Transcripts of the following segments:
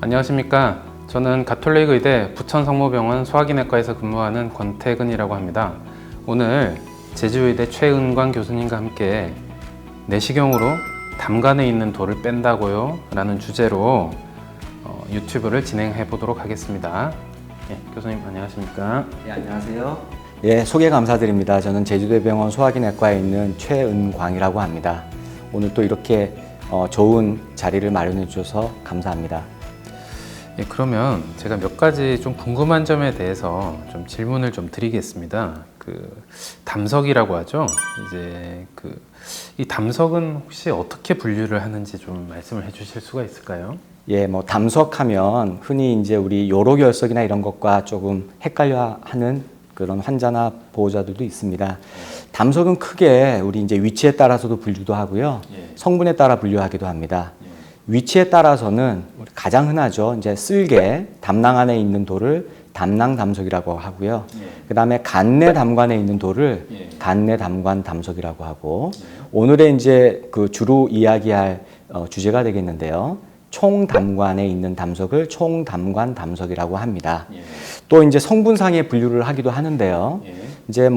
안녕하십니까. 저는 가톨릭 의대 부천성모병원 소화기내과에서 근무하는 권태근이라고 합니다. 오늘 제주의대 최은광 교수님과 함께 내시경으로 담관에 있는 돌을 뺀다고요? 라는 주제로 유튜브를 진행해 보도록 하겠습니다. 교수님 안녕하십니까? 네, 안녕하세요. 소개 감사드립니다. 저는 제주대병원 소화기내과에 있는 최은광이라고 합니다. 오늘 또 이렇게 좋은 자리를 마련해 주셔서 감사합니다. 그러면 제가 몇 가지 좀 궁금한 점에 대해서 좀 질문을 좀 드리겠습니다. 담석이라고 하죠. 이 담석은 혹시 어떻게 분류를 하는지 좀 말씀을 해주실 수가 있을까요? 담석하면 흔히 이제 우리 요로결석이나 이런 것과 조금 헷갈려하는 그런 환자나 보호자들도 있습니다. 담석은 크게 우리 이제 위치에 따라서도 분류도 하고요, 성분에 따라 분류하기도 합니다. 위치에 따라서는 가장 흔하죠. 이제 쓸개, 담낭 안에 있는 돌을 담낭 담석이라고 하고요. 그 다음에 간내 담관에 있는 돌을 간내 담관 담석이라고 하고, 오늘의 이제 주로 이야기할 주제가 되겠는데요. 총 담관에 있는 담석을 총 담관 담석이라고 합니다. 또 이제 성분상의 분류를 하기도 하는데요. 이제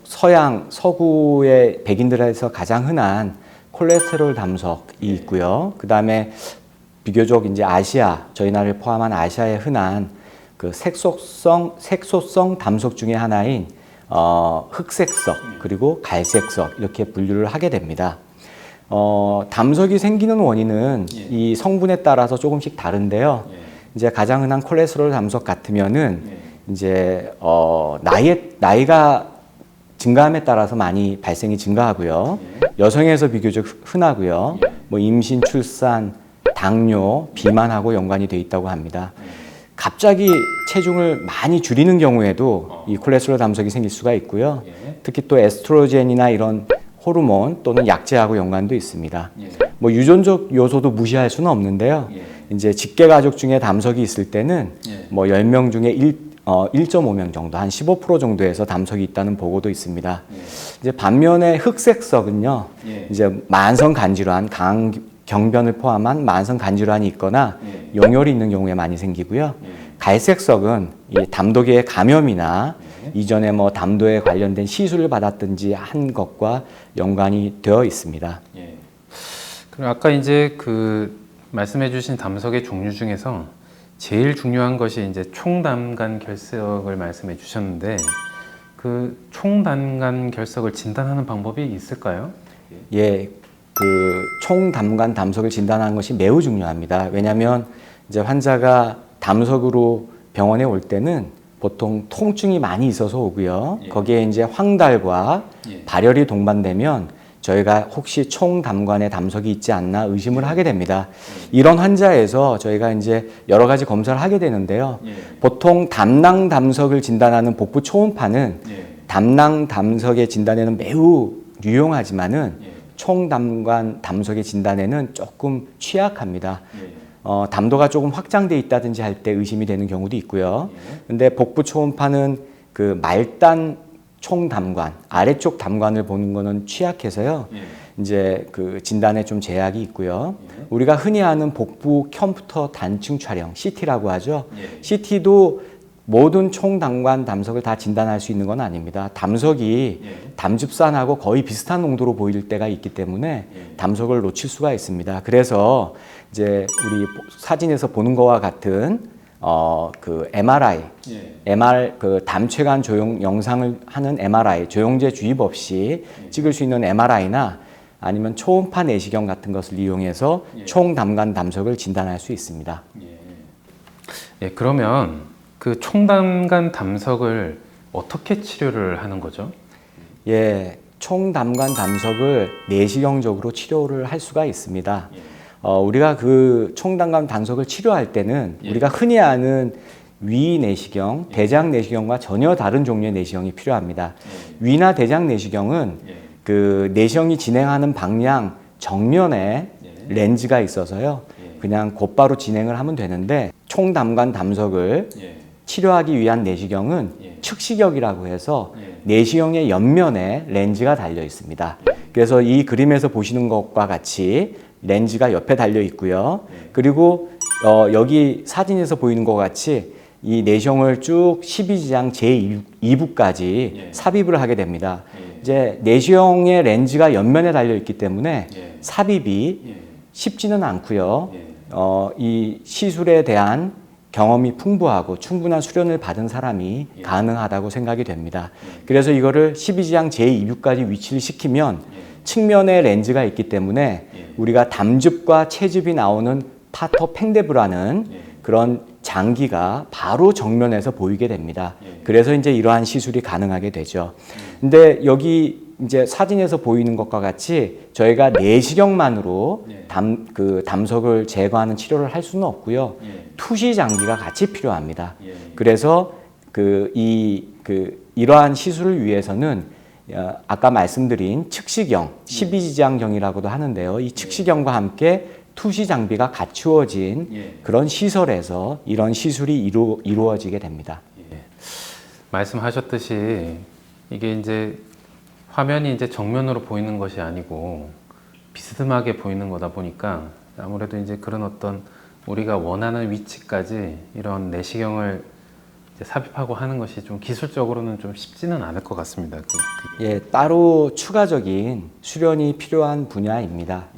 서양, 서구의 백인들에서 가장 흔한 콜레스테롤 담석이 있고요. 그 다음에 비교적 이제 아시아, 저희 나라를 포함한 아시아에 흔한 색소성 담석 중에 하나인 흑색석 그리고 갈색석 이렇게 분류를 하게 됩니다. 담석이 생기는 원인은 이 성분에 따라서 조금씩 다른데요. 이제 가장 흔한 콜레스테롤 담석 같으면은 이제 나이가 증가함에 따라서 많이 발생이 증가하고요. 여성에서 비교적 흔하고요. 임신, 출산, 당뇨, 비만하고 연관이 돼 있다고 합니다. 갑자기 체중을 많이 줄이는 경우에도 이 콜레스테롤 담석이 생길 수가 있고요. 특히 또 에스트로겐이나 이런 호르몬 또는 약제하고 연관도 있습니다. 유전적 요소도 무시할 수는 없는데요. 이제 직계 가족 중에 담석이 있을 때는 10명 중에 1.5명 정도, 한 15% 정도에서 담석이 있다는 보고도 있습니다. 이제 반면에 흑색석은요, 이제 만성 간질환, 경변을 포함한 만성 간질환이 있거나 용혈이 있는 경우에 많이 생기고요. 갈색석은 이 담독의 감염이나 이전에 담도에 관련된 시술을 받았든지 한 것과 연관이 되어 있습니다. 그럼 아까 이제 말씀해주신 담석의 종류 중에서 제일 중요한 것이 이제 총담관 결석을 말씀해 주셨는데, 총담관 결석을 진단하는 방법이 있을까요? 총담관 담석을 진단하는 것이 매우 중요합니다. 왜냐하면 이제 환자가 담석으로 병원에 올 때는 보통 통증이 많이 있어서 오고요. 거기에 이제 황달과 발열이 동반되면 저희가 혹시 총담관에 담석이 있지 않나 의심을 하게 됩니다. 이런 환자에서 저희가 이제 여러 가지 검사를 하게 되는데요. 보통 담낭 담석을 진단하는 복부 초음파는 담낭 담석의 진단에는 매우 유용하지만은 총담관 담석의 진단에는 조금 취약합니다. 담도가 조금 확장돼 있다든지 할 때 의심이 되는 경우도 있고요. 근데 복부 초음파는 말단 총담관, 아래쪽 담관을 보는 거는 취약해서요. 이제 진단에 좀 제약이 있고요. 우리가 흔히 아는 복부 컴퓨터 단층 촬영, CT라고 하죠. CT도 모든 총담관 담석을 다 진단할 수 있는 건 아닙니다. 담석이 담즙산하고 거의 비슷한 농도로 보일 때가 있기 때문에 담석을 놓칠 수가 있습니다. 그래서 이제 우리 사진에서 보는 것과 같은 MRI, 담체관 조형 영상을 하는 MRI, 조영제 주입 없이 찍을 수 있는 MRI나 아니면 초음파 내시경 같은 것을 이용해서 총담관 담석을 진단할 수 있습니다. 그러면 총담관 담석을 어떻게 치료를 하는 거죠? 총담관 담석을 내시경적으로 치료를 할 수가 있습니다. 우리가 총담관 담석을 치료할 때는 우리가 흔히 아는 위 내시경, 대장 내시경과 전혀 다른 종류의 내시경이 필요합니다. 위나 대장 내시경은 내시경이 진행하는 방향 정면에 렌즈가 있어서요. 그냥 곧바로 진행을 하면 되는데 총담관 담석을 치료하기 위한 내시경은 측시경이라고 해서 내시경의 옆면에 렌즈가 달려 있습니다. 그래서 이 그림에서 보시는 것과 같이 렌즈가 옆에 달려 있고요. 그리고 여기 사진에서 보이는 것 같이 이 내시경을 쭉 12지장 제2부까지 삽입을 하게 됩니다. 이제 내시경의 렌즈가 옆면에 달려 있기 때문에 삽입이 쉽지는 않고요. 이 시술에 대한 경험이 풍부하고 충분한 수련을 받은 사람이 가능하다고 생각이 됩니다. 그래서 이거를 12지장 제2부까지 위치를 시키면 측면에 렌즈가 있기 때문에 우리가 담즙과 체즙이 나오는 파터 팽데브라는 그런 장기가 바로 정면에서 보이게 됩니다. 그래서 이제 이러한 시술이 가능하게 되죠. 근데 여기 이제 사진에서 보이는 것과 같이 저희가 내시경만으로 담석을 제거하는 치료를 할 수는 없고요. 투시 장비가 같이 필요합니다. 그래서 이러한 시술을 위해서는 아까 말씀드린 측시경, 12지장경이라고도 하는데요. 이 측시경과 함께 투시 장비가 갖추어진 그런 시설에서 이런 시술이 이루어지게 됩니다. 말씀하셨듯이 이게 이제 화면이 이제 정면으로 보이는 것이 아니고 비스듬하게 보이는 거다 보니까 아무래도 이제 그런 어떤 우리가 원하는 위치까지 이런 내시경을 이제 삽입하고 하는 것이 좀 기술적으로는 좀 쉽지는 않을 것 같습니다. 예, 따로 추가적인 수련이 필요한 분야입니다.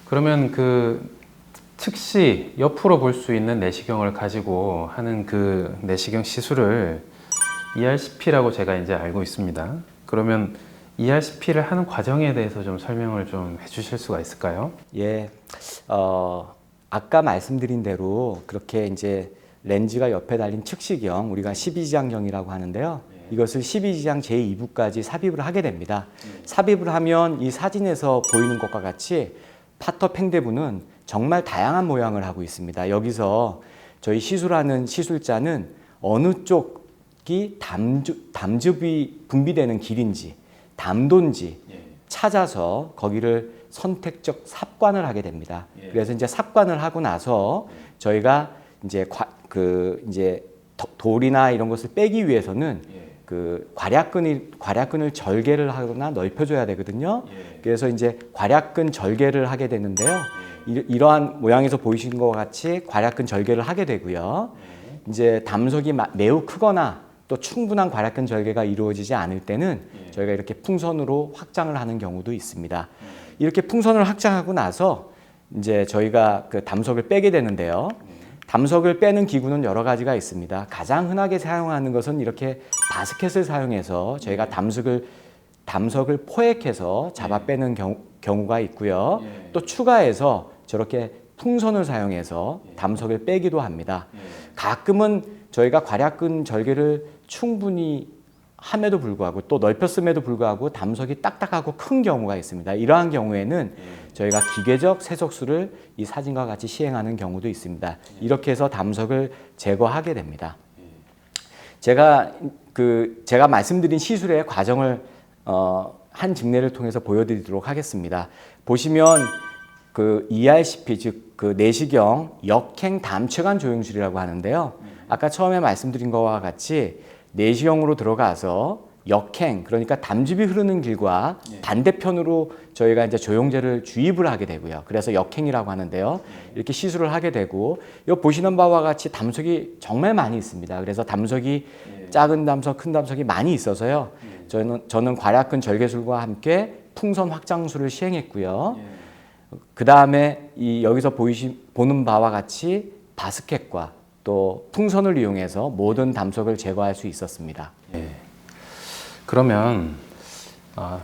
그러면 그 측시 옆으로 볼 수 있는 내시경을 가지고 하는 그 내시경 시술을 ERCP라고 제가 이제 알고 있습니다. 그러면 ERCP를 하는 과정에 대해서 좀 설명을 좀 해주실 수가 있을까요? 예, 아까 말씀드린 대로 그렇게 이제 렌즈가 옆에 달린 측시경, 우리가 12지장경이라고 하는데요. 이것을 12지장 제2부까지 삽입을 하게 됩니다. 삽입을 하면 이 사진에서 보이는 것과 같이 파터 팽데부는 정말 다양한 모양을 하고 있습니다. 여기서 저희 시술하는 시술자는 어느 쪽이 담즙이 분비되는 길인지, 담도인지 찾아서 거기를 선택적 삽관을 하게 됩니다. 그래서 이제 삽관을 하고 나서 저희가 이제 돌이나 이런 것을 빼기 위해서는 그 괄약근을 절개를 하거나 넓혀줘야 되거든요. 그래서 이제 괄약근 절개를 하게 되는데요. 이러한 모양에서 보이시는 것과 같이 괄약근 절개를 하게 되고요. 이제 담석이 매우 크거나 또 충분한 괄약근 절개가 이루어지지 않을 때는 저희가 이렇게 풍선으로 확장을 하는 경우도 있습니다. 이렇게 풍선을 확장하고 나서 이제 저희가 그 담석을 빼게 되는데요. 담석을 빼는 기구는 여러 가지가 있습니다. 가장 흔하게 사용하는 것은 이렇게 바스켓을 사용해서 저희가 담석을 포획해서 잡아 빼는 경우가 있고요. 또 추가해서 저렇게 풍선을 사용해서 담석을 빼기도 합니다. 가끔은 저희가 괄약근 절개를 충분히 함에도 불구하고 또 넓혔음에도 불구하고 담석이 딱딱하고 큰 경우가 있습니다. 이러한 경우에는 저희가 기계적 세석술을 이 사진과 같이 시행하는 경우도 있습니다. 이렇게 해서 담석을 제거하게 됩니다. 제가 말씀드린 시술의 과정을 한 직례를 통해서 보여드리도록 하겠습니다. 보시면 그 ERCP 즉 그 내시경 역행 담체관 조영술이라고 하는데요. 아까 처음에 말씀드린 것과 같이 내시경으로 들어가서 역행, 그러니까 담즙이 흐르는 길과 반대편으로 저희가 이제 조영제를 주입을 하게 되고요. 그래서 역행이라고 하는데요. 이렇게 시술을 하게 되고, 여기 보시는 바와 같이 담석이 정말 많이 있습니다. 그래서 담석이 작은 담석, 큰 담석이 많이 있어서요. 저는 괄약근 절개술과 함께 풍선 확장술을 시행했고요. 그 다음에 여기서 보는 바와 같이 바스켓과 또 풍선을 이용해서 모든 담석을 제거할 수 있었습니다. 그러면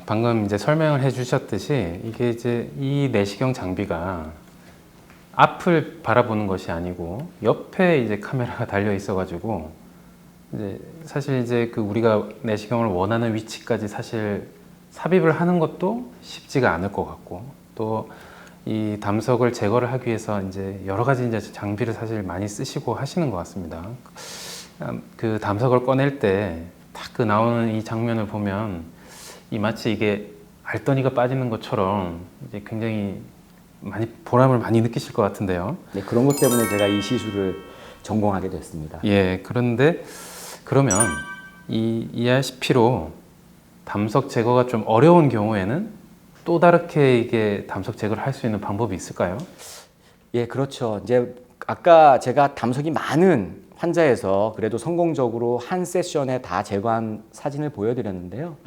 방금 이제 설명을 해주셨듯이 이게 이제 이 내시경 장비가 앞을 바라보는 것이 아니고 옆에 이제 카메라가 달려 있어가지고 이제 사실 이제 그 우리가 내시경을 원하는 위치까지 사실 삽입을 하는 것도 쉽지가 않을 것 같고 또 이 담석을 제거를 하기 위해서 이제 여러 가지 이제 장비를 사실 많이 쓰시고 하시는 것 같습니다. 그 담석을 꺼낼 때 딱 그 나오는 이 장면을 보면 이 마치 이게 알더니가 빠지는 것처럼 이제 굉장히 많이 보람을 많이 느끼실 것 같은데요. 네, 그런 것 때문에 제가 이 시술을 전공하게 됐습니다. 예, 그런데 그러면 이 ERCP로 담석 제거가 좀 어려운 경우에는 또 다르게 이게 담석 제거를 할 수 있는 방법이 있을까요? 예, 그렇죠. 이제 아까 제가 담석이 많은 환자에서 그래도 성공적으로 한 세션에 다 제거한 사진을 보여드렸는데요.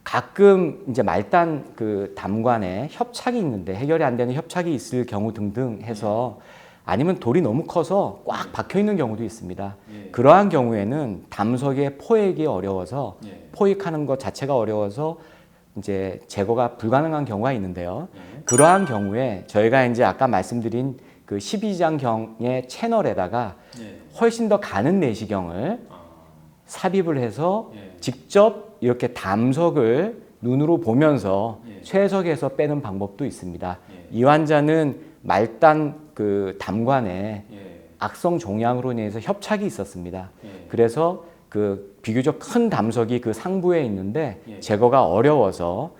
가끔 이제 말단 그 담관에 협착이 있는데 해결이 안 되는 협착이 있을 경우 등등 해서 아니면 돌이 너무 커서 꽉 박혀 있는 경우도 있습니다. 그러한 경우에는 담석의 포획이 어려워서 포획하는 것 자체가 어려워서 이제 제거가 불가능한 경우가 있는데요. 그러한 경우에 저희가 이제 아까 말씀드린 그 12장경의 채널에다가 훨씬 더 가는 내시경을 삽입을 해서 직접 이렇게 담석을 눈으로 보면서 쇠석해서 빼는 방법도 있습니다. 이 환자는 말단 그 담관에 악성 종양으로 인해서 협착이 있었습니다. 그래서 그 비교적 큰 담석이 그 상부에 있는데 제거가 어려워서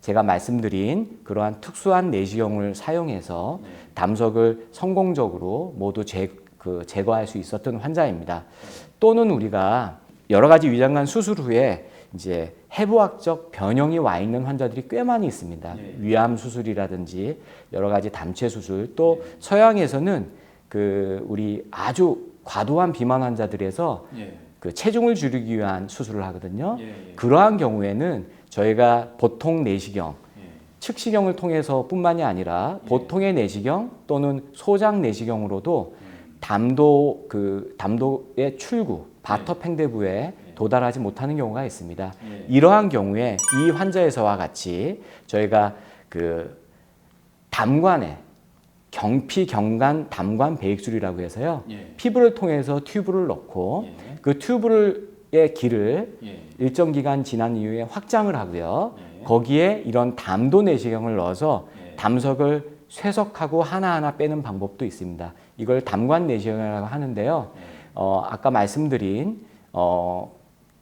제가 말씀드린 그러한 특수한 내시경을 사용해서 담석을 성공적으로 모두 제거할 수 있었던 환자입니다. 또는 우리가 여러 가지 위장관 수술 후에 이제 해부학적 변형이 와 있는 환자들이 꽤 많이 있습니다. 위암 수술이라든지 여러 가지 담체 수술, 또 서양에서는 그 우리 아주 과도한 비만 환자들에서 그 체중을 줄이기 위한 수술을 하거든요. 그러한 경우에는 저희가 보통 내시경, 측시경을 통해서 뿐만이 아니라 보통의 내시경 또는 소장 내시경으로도 담도의 출구, 바터팽대부에 도달하지 못하는 경우가 있습니다. 이러한 경우에 이 환자에서와 같이 저희가 그 담관에 경피경관 담관 배익술이라고 해서요. 피부를 통해서 튜브를 넣고 그 튜브의 길을 일정 기간 지난 이후에 확장을 하고요. 거기에 이런 담도 내시경을 넣어서 담석을 쇠석하고 하나하나 빼는 방법도 있습니다. 이걸 담관 내시경이라고 하는데요. 아까 말씀드린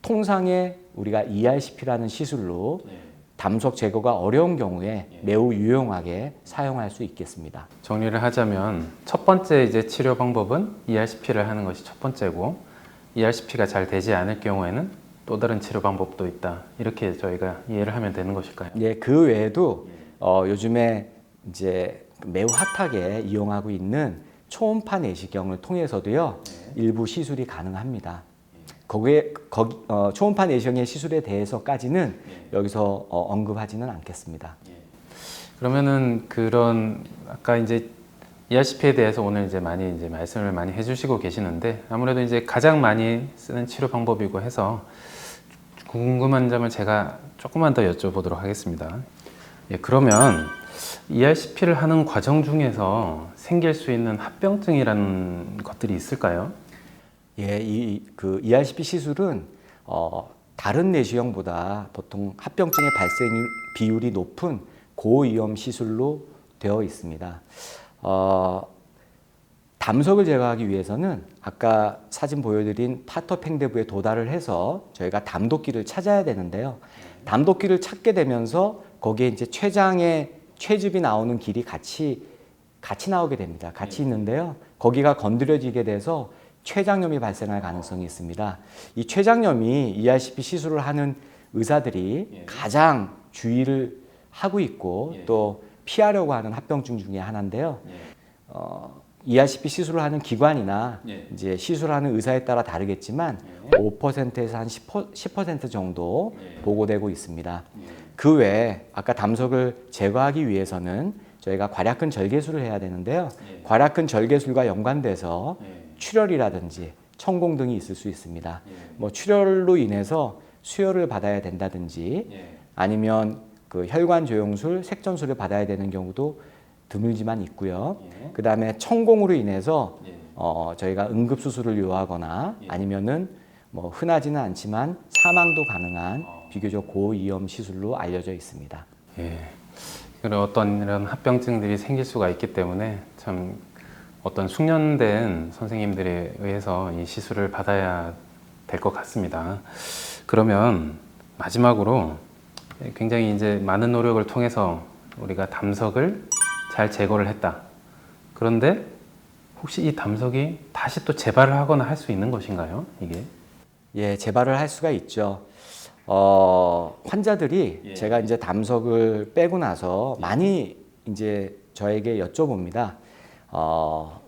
통상의 우리가 ERCP라는 시술로 담석 제거가 어려운 경우에 매우 유용하게 사용할 수 있겠습니다. 정리를 하자면 첫 번째 이제 치료 방법은 ERCP를 하는 것이 첫 번째고, ERCP가 잘 되지 않을 경우에는 또 다른 치료 방법도 있다. 이렇게 저희가 이해를 하면 되는 것일까요? 네, 그 외에도 요즘에 이제 매우 핫하게 이용하고 있는 초음파 내시경을 통해서도요. 일부 시술이 가능합니다. 초음파 내시경의 시술에 대해서까지는 여기서 언급하지는 않겠습니다. 그러면은 그런 아까 이제 ERCP에 대해서 오늘 이제 많이 이제 말씀을 많이 해주시고 계시는데, 아무래도 이제 가장 많이 쓰는 치료 방법이고 해서 궁금한 점을 제가 조금만 더 여쭤보도록 하겠습니다. 그러면 ERCP를 하는 과정 중에서 생길 수 있는 합병증이라는 것들이 있을까요? 예, 그 ERCP 시술은 다른 내시경보다 보통 합병증의 발생 비율이 높은 고위험 시술로 되어 있습니다. 담석을 제거하기 위해서는 아까 사진 보여드린 파터팽대부에 도달을 해서 저희가 담도끼를 찾아야 되는데요. 담도끼를 찾게 되면서 거기에 이제 췌장의 췌즙이 나오는 길이 같이 나오게 됩니다. 같이 있는데요. 거기가 건드려지게 돼서 췌장염이 발생할 가능성이 있습니다. 이 췌장염이 ERCP 시술을 하는 의사들이 가장 주의를 하고 있고 또 피하려고 하는 합병증 중에 하나인데요. ERCP 시술을 하는 기관이나 이제 시술하는 의사에 따라 다르겠지만 5%에서 한 10% 정도 보고되고 있습니다. 그 외에 아까 담석을 제거하기 위해서는 저희가 괄약근 절개술을 해야 되는데요. 괄약근 절개술과 연관돼서 출혈이라든지 천공 등이 있을 수 있습니다. 뭐 출혈로 인해서 수혈을 받아야 된다든지 아니면 그 혈관 조영술, 색전술을 받아야 되는 경우도 드물지만 있고요. 그 다음에 천공으로 인해서 저희가 응급수술을 요하거나 아니면은 뭐 흔하지는 않지만 사망도 가능한 비교적 고위험 시술로 알려져 있습니다. 그런 어떤 이런 합병증들이 생길 수가 있기 때문에 참 어떤 숙련된 선생님들에 의해서 이 시술을 받아야 될 것 같습니다. 그러면 마지막으로 굉장히 이제 많은 노력을 통해서 우리가 담석을 잘 제거를 했다. 그런데 혹시 이 담석이 다 다시 또 재발을 하거나 할 수 있는 것인가요? 이게? 예, 재발을 할 수가 있죠. 환자들이 예. 제가 이제 담석을 빼고 나서 많이 이제 저에게 여쭤봅니다.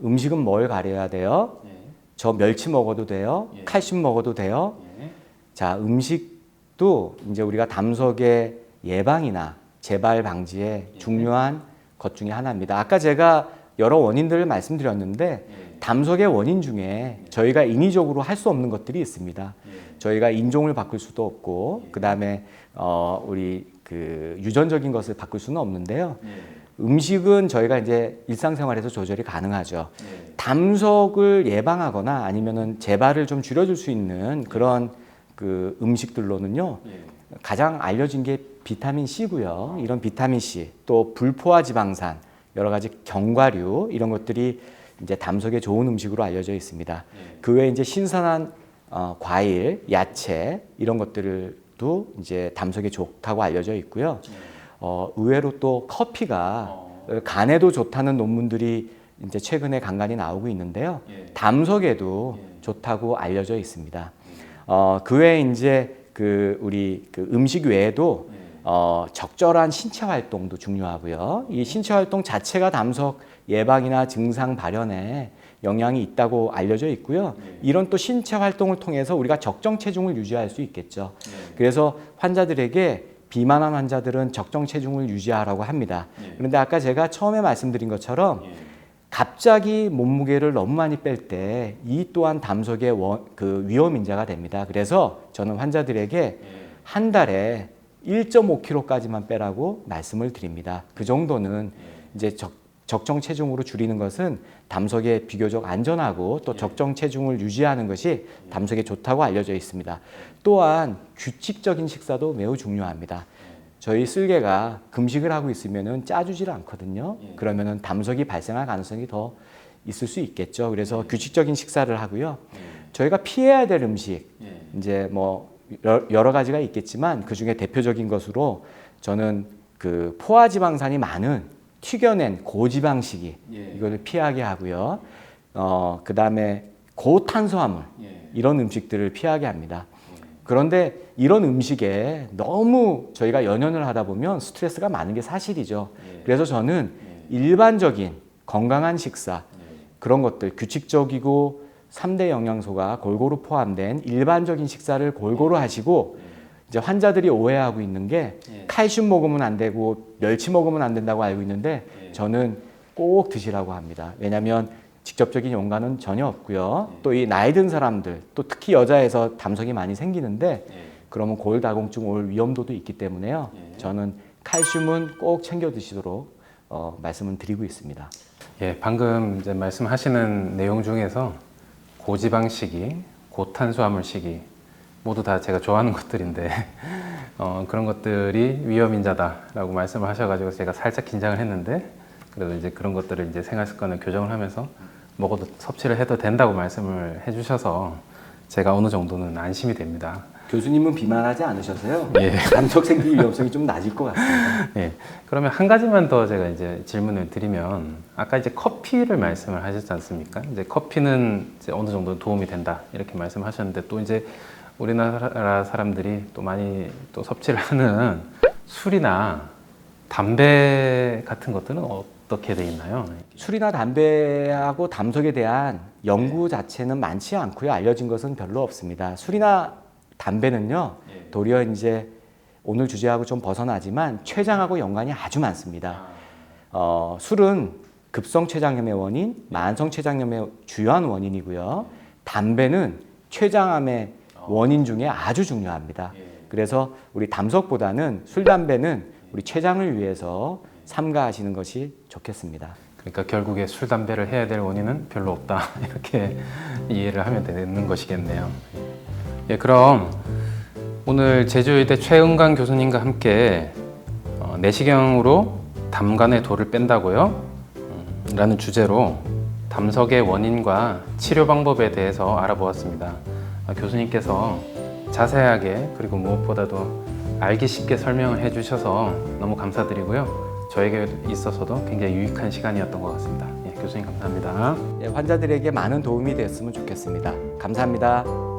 음식은 뭘 가려야 돼요? 예. 저 멸치 먹어도 돼요? 예. 칼슘 먹어도 돼요? 예. 자, 음식도 이제 우리가 담석의 예방이나 재발 방지에 중요한 것 중에 하나입니다. 아까 제가 여러 원인들을 말씀드렸는데 담석의 원인 중에 저희가 인위적으로 할 수 없는 것들이 있습니다. 저희가 인종을 바꿀 수도 없고 그다음에 우리 그 유전적인 것을 바꿀 수는 없는데요. 음식은 저희가 이제 일상생활에서 조절이 가능하죠. 담석을 예방하거나 아니면은 재발을 좀 줄여줄 수 있는 그런 그 음식들로는요. 가장 알려진 게 비타민 C고요. 이런 비타민 C, 또 불포화 지방산, 여러 가지 견과류 이런 것들이 이제 담석에 좋은 음식으로 알려져 있습니다. 그 외에 이제 신선한 과일, 야채 이런 것들도 이제 담석에 좋다고 알려져 있고요. 의외로 또 커피가 간에도 좋다는 논문들이 이제 최근에 간간히 나오고 있는데요. 담석에도 좋다고 알려져 있습니다. 그 외에 이제 그 우리 그 음식 외에도 적절한 신체 활동도 중요하고요. 이 신체 활동 자체가 담석 예방이나 증상 발현에 영향이 있다고 알려져 있고요. 이런 또 신체 활동을 통해서 우리가 적정 체중을 유지할 수 있겠죠. 그래서 환자들에게 비만한 환자들은 적정 체중을 유지하라고 합니다. 그런데 아까 제가 처음에 말씀드린 것처럼 갑자기 몸무게를 너무 많이 뺄 때 이 또한 담석의 그 위험 인자가 됩니다. 그래서 저는 환자들에게 한 달에 1.5kg까지만 빼라고 말씀을 드립니다. 그 정도는 이제 적정 체중으로 줄이는 것은 담석에 비교적 안전하고 또 적정 체중을 유지하는 것이 담석에 좋다고 알려져 있습니다. 또한 규칙적인 식사도 매우 중요합니다. 저희 쓸개가 금식을 하고 있으면은 짜주질 않거든요. 그러면은 담석이 발생할 가능성이 더 있을 수 있겠죠. 그래서 규칙적인 식사를 하고요. 저희가 피해야 될 음식, 이제 뭐 여러 가지가 있겠지만 그 중에 대표적인 것으로 저는 그 포화지방산이 많은 튀겨낸 고지방식이 이걸 피하게 하고요. 그 다음에 고탄수화물 이런 음식들을 피하게 합니다. 그런데 이런 음식에 너무 저희가 연연을 하다 보면 스트레스가 많은 게 사실이죠. 그래서 저는 일반적인 건강한 식사 그런 것들 규칙적이고 3대 영양소가 골고루 포함된 일반적인 식사를 골고루 하시고 이제 환자들이 오해하고 있는 게 칼슘 먹으면 안 되고 멸치 먹으면 안 된다고 알고 있는데 저는 꼭 드시라고 합니다. 왜냐하면 직접적인 연관은 전혀 없고요. 또 이 나이 든 사람들, 또 특히 여자에서 담석이 많이 생기는데 그러면 골다공증 올 위험도도 있기 때문에요. 저는 칼슘은 꼭 챙겨 드시도록 말씀을 드리고 있습니다. 예, 방금 이제 말씀하시는 내용 중에서 고지방식이, 고탄수화물식이 모두 다 제가 좋아하는 것들인데 그런 것들이 위험인자다라고 말씀을 하셔가지고 제가 살짝 긴장을 했는데 그래도 이제 그런 것들을 이제 생활 습관을 교정을 하면서 먹어도 섭취를 해도 된다고 말씀을 해주셔서 제가 어느 정도는 안심이 됩니다. 교수님은 비만하지 않으셔서요. 예. 담석 생길 위험성이 좀 낮을 것 같습니다. 예. 그러면 한 가지만 더 제가 이제 질문을 드리면 아까 이제 커피를 말씀을 하셨지 않습니까? 이제 커피는 이제 어느 정도 도움이 된다 이렇게 말씀하셨는데 또 이제 우리나라 사람들이 또 많이 또 섭취를 하는 술이나 담배 같은 것들은 어떻게 돼 있나요? 술이나 담배하고 담석에 대한 연구 자체는 많지 않고요. 알려진 것은 별로 없습니다. 술이나 담배는요, 도리어 이제 오늘 주제하고 좀 벗어나지만 췌장하고 연관이 아주 많습니다. 술은 급성 췌장염의 원인, 만성 췌장염의 주요한 원인이고요. 담배는 췌장암의 원인 중에 아주 중요합니다. 그래서 우리 담석보다는 술, 담배는 우리 췌장을 위해서 삼가하시는 것이 좋겠습니다. 그러니까 결국에 술, 담배를 해야 될 원인은 별로 없다 이렇게 이해를 하면 되는 것이겠네요. 예, 그럼 오늘 제주의대 최은강 교수님과 함께 내시경으로 담간의 돌을 뺀다고요? 라는 주제로 담석의 원인과 치료 방법에 대해서 알아보았습니다. 교수님께서 자세하게 그리고 무엇보다도 알기 쉽게 설명을 해주셔서 너무 감사드리고요. 저에게 있어서도 굉장히 유익한 시간이었던 것 같습니다. 예, 교수님 감사합니다. 예, 환자들에게 많은 도움이 됐으면 좋겠습니다. 감사합니다.